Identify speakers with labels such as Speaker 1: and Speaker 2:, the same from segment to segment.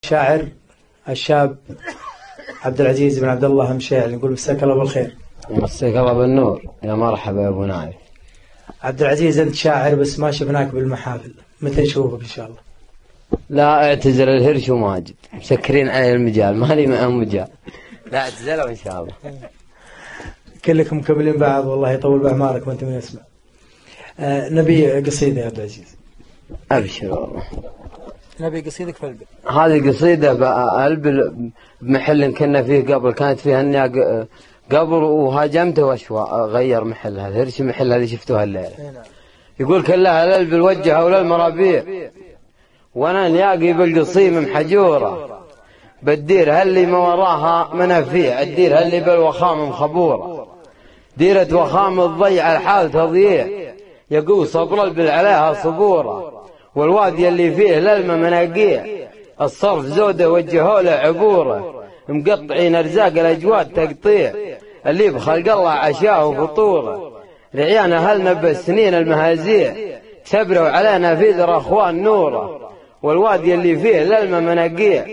Speaker 1: شاعر الشاب عبد العزيز بن عبد الله مشيع، نقول مساك الله بالخير.
Speaker 2: مساك الله بالنور، يا مرحبا يا ابو نايف.
Speaker 1: عبد العزيز، انت شاعر بس ما شفناك بالمحافل، متى نشوفك ان شاء الله؟
Speaker 2: لا اعتزل الهرش وماجد، مسكرين علي المجال، ما لي معهم مجال. لا اعتزلوا ان شاء الله.
Speaker 1: كلكم مكملين بعض، والله يطول باعمارك وانت من يسمع. نبي قصيده يا عبد العزيز.
Speaker 2: ابشر والله.
Speaker 1: نبي قصيدك في البل.
Speaker 2: هذه قصيده بالبل بمحل كنا فيه قبل، كانت فيها الناق قبل وهاجمته واشوى غير محلها، الهرش محلها اللي شفتوها الليله. يقول كلها الالبل وجهه للمرابيع، وانا نلاقي بالقصيم محجوره، بالدير هاللي ما وراها منافيع، الدير هاللي بالوخام مخبوره، ديرة وخام تضيع الحال تضييع، يقول صبر البل عليها صبوره، والوادي اللي فيه للمه مناقيع، الصرف زوده وجهوا له عبوره، مقطعين ارزاق الاجواد تقطيع، اللي بخلق الله عشاه وفطوره، رعيانا هلنا بالسنين المهازيع، سبروا علينا في ذر اخوان نوره، والوادي اللي فيه للمه مناقيع،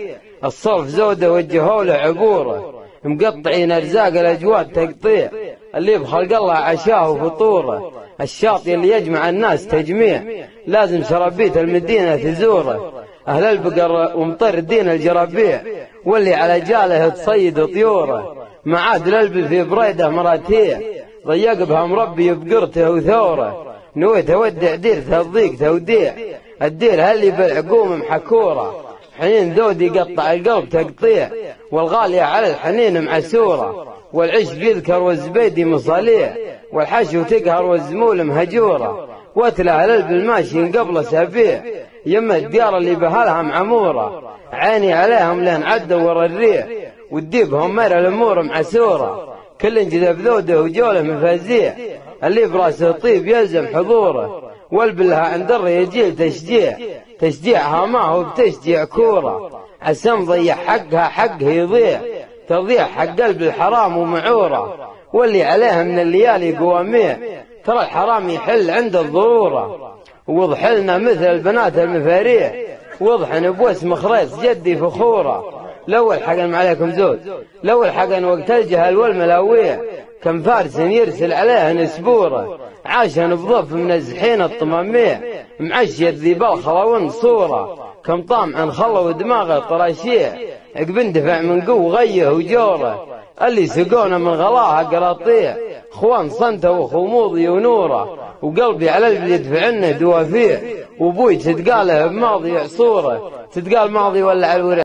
Speaker 2: الصرف زوده وجهوا له عبوره، مقطعين ارزاق الاجواد تقطيع، اللي بخلق الله عشاه وفطوره، الشاطئ اللي يجمع الناس تجميع، لازم شربيت المدينه تزوره، اهل البقر ومطر دين الجربيع، واللي على جاله تصيد طيوره، معاد الالبل في بريده مراتيع، ضيق بها مربي بقرته وثوره، نويت اودع ديرته الضيق توديع، الدير هاللي بالعقوم محكوره، حنين ذود يقطع القلب تقطيع، والغالية على الحنين معسوره، والعشق يذكر والزبيدي مصاليع، والحشو تقهر والزمول مهجوره، واتلى الالبل ماشي قبل اسابيع، يما الديار اللي بهالها معموره، عيني عليهم لين عدوا ورا الريع، وديبهم مر الامور معسوره، كل جذب ذوده وجوله مفازيع، اللي براسه طيب يلزم حضوره، والبلها عند الرجال تشجيعها ما هو بتشجيع كوره، عسام ضيع حقها حقه يضيع، تضيع حق قلب الحرام ومعوره، واللي عليها من الليالي قواميع، ترى الحرام يحل عند الضروره، وضح لنا مثل البنات المفاريع، وضح نبوس مخريط جدي فخوره، لو الحقن عليكم زود، لو الحقن وقت الجهل والملاويع، كم فارس يرسل عليها نسبوره، عاشن بضف من الزحين الطماميع، معشي الذيبال خلاون صوره، كم طامع خلوا دماغه طراشيع، عقب اندفع من قوه غيه وجوره، اللي سقونا من غلاها قراطيع، اخوان صنته وخموضي ونوره، وقلبي على البل يدفعنه دوافيع، وابوي تتقاله بماضي عصوره، تتقال ماضي ولا على الورق.